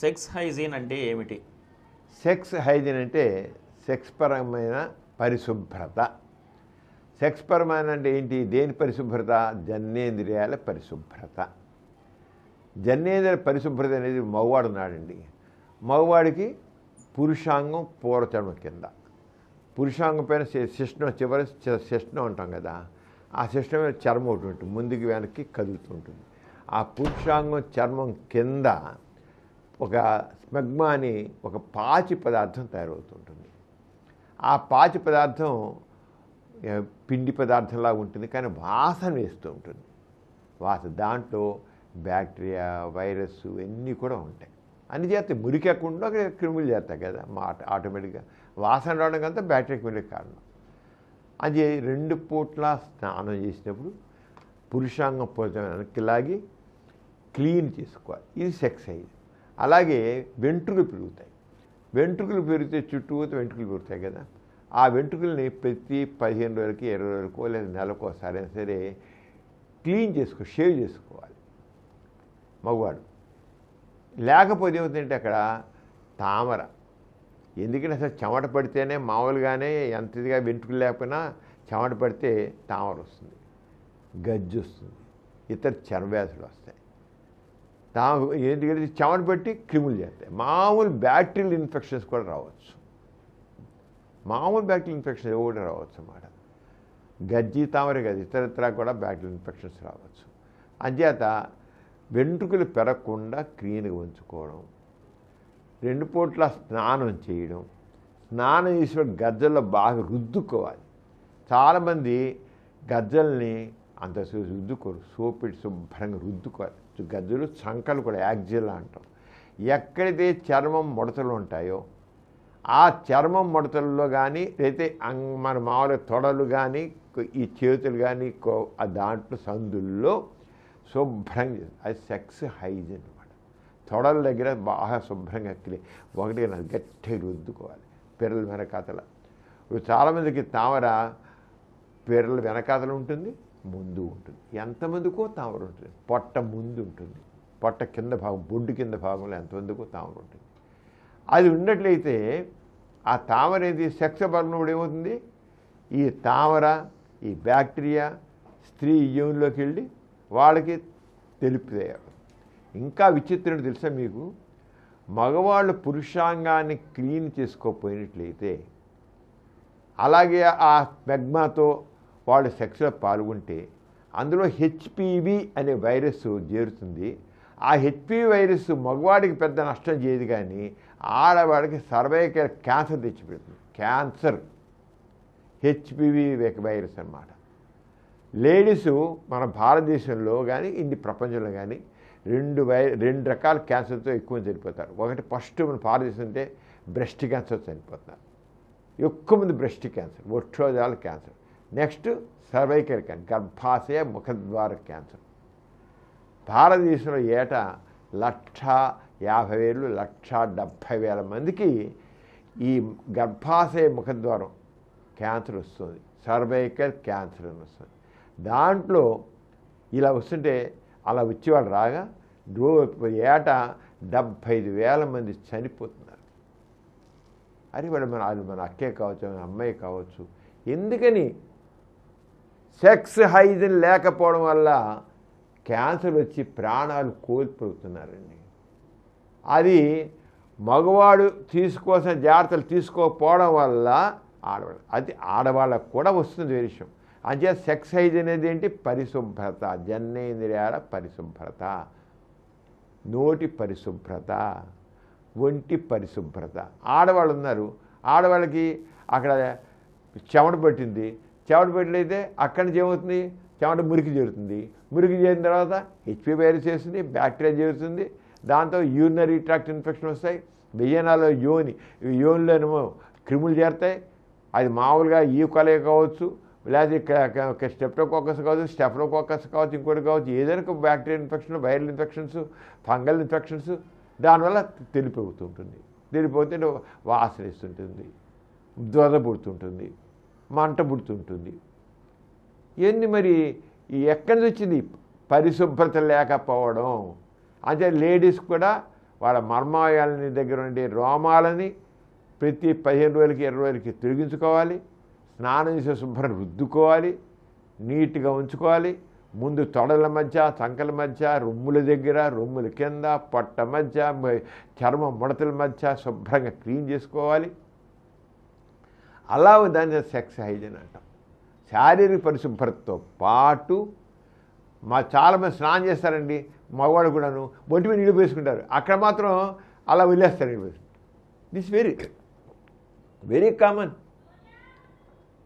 Sex hygiene అంటే ఏమిటి? Sex hygiene అంటే సెక్స్ పరమైన పరిశుభ్రత. సెక్స్ పరమైన అంటే ఏంటి? దేని పరిశుభ్రత? జననేంద్రియాల పరిశుభ్రత. జననేంద్రియాల పరిశుభ్రత అనేది మగవాడు ఉన్నాడండి. మగవాడికి పురుషాంగం పూర్వచర్మం కింద, పురుషాంగం పైన శిష్ణం, చివరి శిష్ణం అంటాం కదా, ఆ శిష్ణం మీద చర్మం ఒకటి ఉంటుంది, ముందుకు వెనక్కి కదులుతూ ఉంటుంది. ఆ పురుషాంగం చర్మం కింద ఒక స్మెగ్మా అని ఒక పాచి పదార్థం తయారవుతుంటుంది. ఆ పాచి పదార్థం పిండి పదార్థంలా ఉంటుంది, కానీ వాసన వేస్తూ ఉంటుంది. దాంట్లో బ్యాక్టీరియా, వైరస్ ఇవన్నీ కూడా ఉంటాయి. అన్ని చేస్తాయి. మురికెక్కకుండా క్రిములు చేస్తాయి కదా, ఆటోమేటిక్గా వాసన రావడం అంతా బ్యాక్టీరియా క్రిములకి కారణం. అది 2 పూట్ల స్నానం చేసినప్పుడు పురుషాంగం పోతే వెనక్కి లాగి క్లీన్ చేసుకోవాలి. ఇది సెక్స్ అయ్యి. అలాగే వెంట్రుకలు పెరుగుతాయి. వెంట్రుకలు పెరిగితే చుట్టూ వెంట్రుకలు పెరుగుతాయి కదా, ఆ వెంట్రుకల్ని ప్రతి 15 రోజులకి 20 రోజులకో లేదా నెలకో సరే సరే క్లీన్ షేవ్ చేసుకోవాలి మగవాడు. లేకపోతే ఏమవుతుందంటే అక్కడ తామర. ఎందుకంటే అసలు చెమట పడితేనే మామూలుగానే ఎంత ఇదిగా వెంట్రుకలు లేకపోయినా చెమట పడితే తామర వస్తుంది, గజ్జి వస్తుంది, ఇతర చర్మవ్యాధులు వస్తాయి. ఎందుకంటే చెమట పెట్టి క్రిములు చేస్తాయి. మామూలు బ్యాక్టీరియల్ ఇన్ఫెక్షన్స్ కూడా రావచ్చు. మామూలు బ్యాక్టీరియల్ ఇన్ఫెక్షన్స్ కూడా రావచ్చు అన్నమాట. గజ్జి తామరే కాదు, ఇతరత్రా కూడా బ్యాక్టీరియల్ ఇన్ఫెక్షన్స్ రావచ్చు. అంచేత వెంట్రుకలు పెరగకుండా క్లీన్గా ఉంచుకోవడం, 2 పూట్ల స్నానం చేయడం, స్నానం చేసిన గజ్జల్లో బాగా రుద్దుకోవాలి. చాలామంది గజ్జల్ని అంత రుద్దుకోరు, సోపెట్టి శుభ్రంగా రుద్దుకోవాలి. గజ్జలు చంకలు కూడా యాక్జిల్లా అంటాం. ఎక్కడైతే చర్మం ముడతలు ఉంటాయో ఆ చర్మం ముడతల్లో కానీ అయితే మన మామూలుగా తొడలు కానీ ఈ చేతులు కానీ దాంట్లో సందుల్లో శుభ్రంగా, అది సెక్స్ హైజీన్ అనమాట. తొడల దగ్గర బాగా శుభ్రంగా ఒకటి గట్టిగా రుద్దుకోవాలి. పిర్రల వెనకాతల. ఇప్పుడు చాలామందికి తామర పిర్రల వెనకాతల ఉంటుంది, ముందు ఉంటుంది. ఎంతమందికో తామర ఉంటుంది. పొట్ట ముందు ఉంటుంది, పొట్ట కింద భాగం, బొడ్డు కింద భాగంలో ఎంతమందికో తామర ఉంటుంది. అది ఉన్నట్లయితే ఆ తామర అనేది సెక్స్ పడినప్పుడు ఏమవుతుంది? ఈ తామర, ఈ బ్యాక్టీరియా స్త్రీ యోనిలోకి వెళ్ళి వాళ్ళకి తెలుపుతారు. ఇంకా విచిత్రం తెలుసా మీకు? మగవాళ్ళు పురుషాంగాన్ని క్లీన్ చేసుకోకపోయినట్లయితే, అలాగే ఆ స్మెగ్మాతో వాళ్ళు సెక్స్లో పాల్గొంటే అందులో హెచ్పివి అనే వైరస్ చేరుతుంది. ఆ హెచ్పివి వైరస్ మగవాడికి పెద్ద నష్టం చేయదు, కానీ ఆడవాడికి సర్వైకల్ క్యాన్సర్ తెచ్చిపెడుతుంది. క్యాన్సర్ హెచ్పివి వైరస్ అన్నమాట. లేడీసు మన భారతదేశంలో కానీ ఇన్ని ప్రపంచంలో కానీ 2 రకాల క్యాన్సర్తో ఎక్కువ చనిపోతారు. ఒకటి ఫస్ట్ మన భారతదేశం అంటే బ్రెస్ట్ క్యాన్సర్ చనిపోతున్నారు ఎక్కువ మంది. బ్రెస్ట్ క్యాన్సర్, వృక్షోజాల క్యాన్సర్. నెక్స్ట్ సర్వైకల్ క్యాన్సర్, గర్భాశయ ముఖద్వార క్యాన్సర్. భారతదేశంలో ఏటా 1,50,000 1,70,000 మందికి ఈ గర్భాశయ ముఖద్వారం క్యాన్సర్ వస్తుంది, సర్వైకల్ క్యాన్సర్ అని వస్తుంది. దాంట్లో ఇలా వస్తుంటే అలా వచ్చేవాళ్ళు రాగా ఏటా 75,000 మంది చనిపోతున్నారు. అది వాళ్ళు మన అక్కే కావచ్చు, మన అమ్మాయి కావచ్చు. ఎందుకని? సెక్స్ హైజీన్ లేకపోవడం వల్ల క్యాన్సర్ వచ్చి ప్రాణాలు కోల్పోతున్నారండి. అది మగవాడు తీసుకోవాల్సిన జాగ్రత్తలు తీసుకోకపోవడం వల్ల ఆడవాళ్ళకు కూడా వస్తుంది విషయం. అంతే సెక్స్ హైజీన్ అనేది ఏంటి? పరిశుభ్రత, జననేంద్రియాల పరిశుభ్రత, నోటి పరిశుభ్రత, ఒంటి పరిశుభ్రత. ఆడవాళ్ళు ఉన్నారు, ఆడవాళ్ళకి అక్కడ చెమట పట్టింది, చెమట పెట్టినైతే అక్కడి నుంచి ఏమవుతుంది? చెమట మురికి చేరుతుంది. మురికి చేరిన తర్వాత హెచ్పి వైరస్ చేస్తుంది, బ్యాక్టీరియా చేరుతుంది. దాంతో యూరినరీ ట్రాక్ట్ ఇన్ఫెక్షన్ వస్తాయి. విజయనాలో యోనిలోనేమో క్రిములు చేరుతాయి. అది మామూలుగా ఈకోలే కావచ్చు, లేదా స్టెప్టోకోకస్ కావచ్చు, స్టెఫ్లోకోకస్ కావచ్చు, ఇంకోటి కావచ్చు. ఏదైనా bacterial infection, viral infections, fungal infections దానివల్ల తెలిపోతుంటుంది. తెలిపోతే వాసన ఇస్తుంటుంది, దురద పుడుతుంటుంది, మంట పుడుతుంటుంది. ఇవన్నీ మరి ఎక్కడి నుంచి వచ్చింది? పరిశుభ్రత లేకపోవడం. అంటే లేడీస్ కూడా వాళ్ళ మర్మాయాలని దగ్గర ఉండే రోమాలని ప్రతి 15 రోజులకి 20 రోజులకి తిరిగించుకోవాలి. స్నానం చేసే శుభ్రం రుద్దుకోవాలి, నీట్గా ఉంచుకోవాలి. ముందు తొడల మధ్య, చంకల మధ్య, రొమ్ముల దగ్గర, రొమ్ముల కింద, పొట్ట మధ్య, చర్మం ముడతల మధ్య శుభ్రంగా క్లీన్ చేసుకోవాలి. అలా దాన్ని సెక్స్ హైజీన్ అంటాం. శారీరక పరిశుభ్రతతో పాటు చాలామంది స్నానం చేస్తారండి, మగవాడు కూడాను ఒంటి మీద నీళ్ళు వేసుకుంటారు, అక్కడ మాత్రం అలా వదిలేస్తారు నీళ్ళు వేసుకుంటారు. This very very common.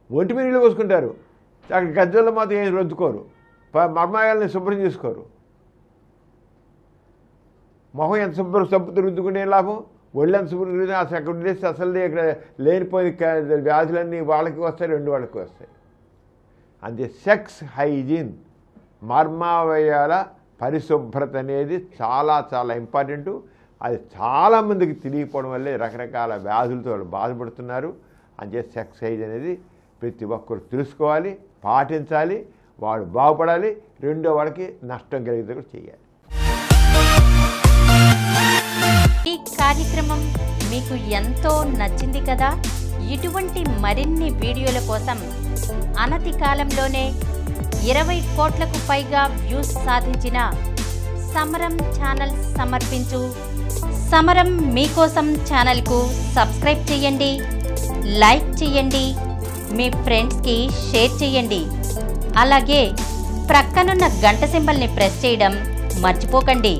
ఒంటి మీద నీళ్ళు పోసుకుంటారు, అక్కడ గజ్జల్లో మాత్రం ఏం రుద్దుకోరు, మర్మాయాలని శుభ్రం చేసుకోరు. మొహం ఎంత సబ్బుతో రుద్దుకుంటే ఏం లాభం, ఒళ్ళు ఎంత శుభ్రం రుద్దు అసలు అక్కడ వదిలేస్తే అసలు ఇక్కడ లేనిపోయి వ్యాధులన్నీ వాళ్ళకి వస్తాయి, రెండు వాళ్ళకి వస్తాయి. అంతే సెక్స్ హైజీన్, మర్మావయాల పరిశుభ్రత అనేది చాలా చాలా ఇంపార్టెంటు. అది చాలామందికి తెలియకపోవడం వల్లే రకరకాల వ్యాధులతో వాళ్ళు బాధపడుతున్నారు. అంతే సెక్స్ హైజీన్ అనేది ప్రతి ఒక్కరు తెలుసుకోవాలి, పాటించాలి, వాడు బాగుపడాలి, రెండో వాడికి నష్టం కలిగితే కూడా చేయాలి. ఈ కార్యక్రమం మీకు ఎంతో నచ్చింది కదా. ఇటువంటి మరిన్ని వీడియోల కోసం అనతి కాలంలోనే 20 కోట్లకు పైగా వ్యూస్ సాధించిన సమరం ఛానల్ సమర్పించు సమరం మీకోసం ఛానల్కు సబ్స్క్రైబ్ చేయండి, లైక్ చేయండి, మీ ఫ్రెండ్స్కి షేర్ చేయండి. అలాగే ప్రక్కనున్న గంట సింబల్ని ప్రెస్ చేయడం మర్చిపోకండి.